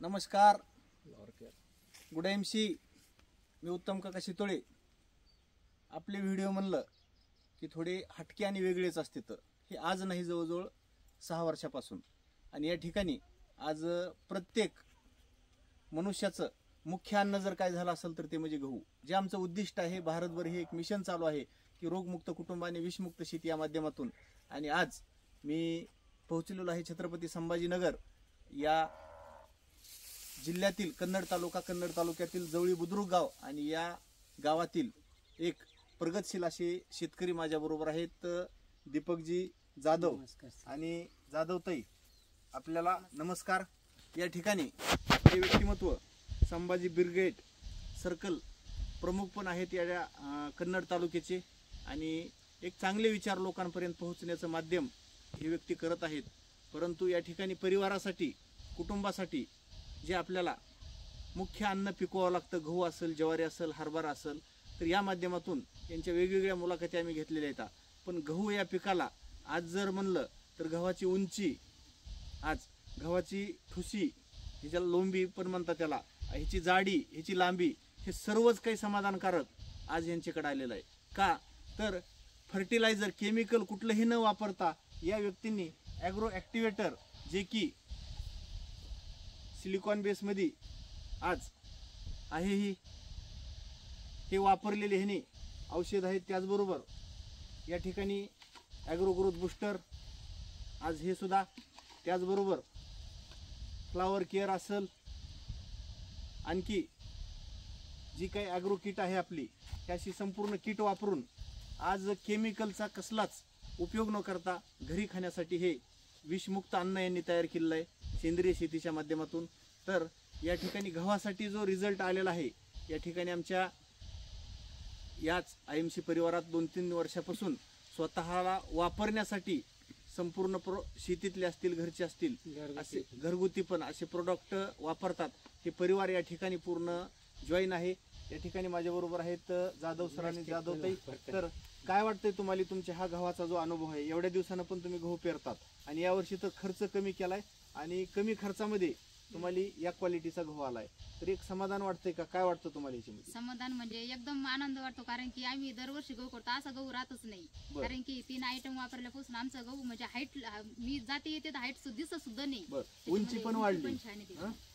नमस्कार. Good MC. मी उत्तम काका शितोळे. आपले व्हिडिओ म्हणलं की थोडे हटके आणि वेगळेच असते. तर हे आज नाही, जवळजवळ 6 वर्षापासून. आणि या ठिकाणी आज प्रत्येक मनुष्याचं मुख्य अन्न जर काय झालं असेल तर ते म्हणजे गहू. जे आमचं उद्दिष्ट आहे, भारतभर हे एक मिशन चालू आहे की रोगमुक्त कुटुंब आणि विषमुक्त शेती या माध्यमातून. आणि आज मी पोहोचलेलो आहे छत्रपती संभाजीनगर या जिल्ह्यातील कन्नड तालुक्यातील जवळी बुद्रुक गाव. आणि या गावातील एक प्रगतशील असे शेतकरी माझ्याबरोबर आहेत, दीपकजी जाधव आणि जाधवताई. आपल्याला नमस्कार. या ठिकाणी हे व्यक्तिमत्व संभाजी ब्रिगेड सर्कल प्रमुख पण आहेत या कन्नड तालुक्याचे. आणि एक चांगले विचार लोकांपर्यंत पोहोचण्याचं माध्यम हे व्यक्ती करत आहेत. परंतु या ठिकाणी परिवारासाठी, कुटुंबासाठी जे आपल्याला मुख्य अन्न पिकवावं लागतं, गहू असेल, ज्वारी असेल, हरभरा असेल, तर या माध्यमातून यांच्या वेगवेगळ्या मुलाखती आम्ही घेतलेल्या आहेत. पण गहू या पिकाला आज जर म्हणलं तर गव्हाची उंची, आज गव्हाची ठुसी, ह्याच्याला लोंबी पण म्हणतात त्याला, ह्याची जाडी, ह्याची लांबी, हे सर्वच काही समाधानकारक आज यांच्याकडे आलेलं आहे. का तर फर्टिलायझर, केमिकल कुठलंही न वापरता या व्यक्तींनी ॲग्रो ॲक्टिवेटर, जे की सिलिकॉन बेसमध्ये आज आहे, हे वापरलेले ह्याने औषध आहेत. त्याचबरोबर या ठिकाणी ॲग्रो ग्रोथ बूस्टर आज हे सुद्धा, त्याचबरोबर फ्लावर केअर असेल, आणखी जी काही ॲग्रो किट आहे आपली, त्याशी संपूर्ण किट वापरून आज केमिकलचा कसलाच उपयोग न करता घरी खाण्यासाठी हे विषमुक्त अन्न यांनी तयार केलेलं आहे सेंद्रिय शेतीच्या माध्यमातून. तर या ठिकाणी गव्हासाठी जो रिझल्ट आलेला आहे, या ठिकाणी आमच्या याच IMC परिवारात 2-3 वर्षापासून स्वतःला वापरण्यासाठी संपूर्ण शेतीतले असतील, घरचे असतील, असे घरगुती पण असे प्रोडक्ट वापरतात. हे परिवार या ठिकाणी पूर्ण जॉईन आहे. या ठिकाणी माझ्याबरोबर आहेत जाधव सर आणि जाधवताई. तर काय वाटतंय तुम्हाला, तुमच्या हा गव्हाचा जो अनुभव आहे, एवढ्या दिवसानं पण तुम्ही गहू पेरतात आणि यावर्षी तर खर्च कमी केलाय आणि कमी खर्चामध्ये तुम्हाला या क्वालिटीचा गहू आलाय, तर एक समाधान वाटतंय का? काय वाटतं तुम्हाला याच्यामध्ये? समाधान म्हणजे एकदम आनंद वाटतो, कारण की आम्ही दरवर्षी गहू करतो, असा गहू राहतच नाही. कारण की 3 आयटम वापरल्यापासून आमचा गहू म्हणजे हाईट, मी जाते येते हाईट दिसत सुद्धा नाही. उंची पण वाढली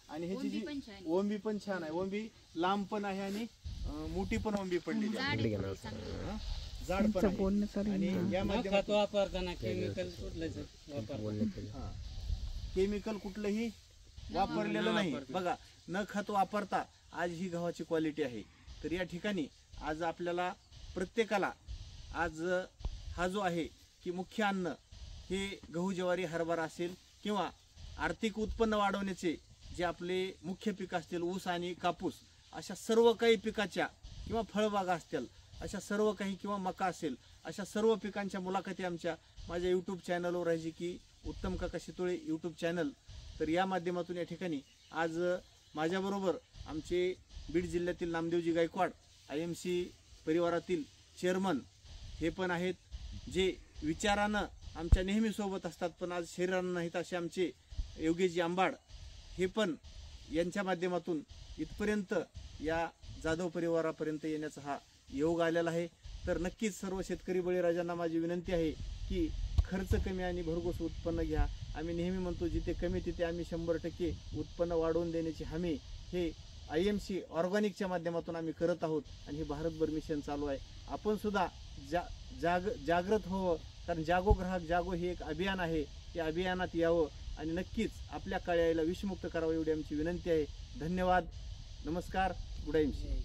आणि ह्याची जी ओंबी पण छान आहे. ओंबी लांब पण आहे आणि मोठी पण ओंबी पडलेली आहे, जाड पण आहे. आणि या माध्यमात वापरताना केमिकल कुठलंही वापरलेलं नाही. बघा, न खत वापरता आज ही गव्हाची क्वालिटी आहे. तर या ठिकाणी आज आपल्याला प्रत्येकाला आज हा जो आहे की मुख्य अन्न हे गहू, ज्वारी, हरभरा असेल, किंवा आर्थिक उत्पन्न वाढवण्याचे जे आपले मुख्य पीक असतील, ऊस आणि कापूस, अशा सर्व काही पिकाच्या, किंवा फळबागा असतील, अशा सर्व काही, किंवा मका असेल, अशा सर्व पिकांच्या मुलाखती आमच्या माझ्या यूट्यूब चॅनलवर आहे, की उत्तम काका शितोळे यूट्यूब चॅनल. तर या माध्यमातून या ठिकाणी आज माझ्याबरोबर आमचे बीड जिल्ह्यातील नामदेवजी गायकवाड IMC परिवारातील चेअरमन हे पण आहेत, जे विचारानं आमच्या नेहमी सोबत असतात, पण आज शरीरानं नाहीत, असे आमचे योगेशजी आंबाड हे पण यांच्या माध्यमातून इथपर्यंत या जाधव परिवारापर्यंत येण्याचा हा योग आलेला आहे. तर नक्कीच सर्व शेतकरी बळीराजांना माझी विनंती आहे की खर्च कमी आणि भरघोस उत्पन्न घ्या. आम्ही नेहमी म्हणतो, जिथे कमी तिथे आम्ही 100% उत्पन्न वाढवून देण्याची हमी हे IMC ऑर्गॅनिकच्या माध्यमातून आम्ही करत आहोत. आणि हे भारतभर मिशन चालू आहे. आपण सुद्धा जागृत व्हावं, कारण जागो ग्राहक जागो हे एक अभियान आहे. या अभियानात यावं आणि नक्कीच आपल्या काळ्याला विषमुक्त करावं, एवढी आमची विनंती आहे. धन्यवाद. नमस्कार. Good IMC.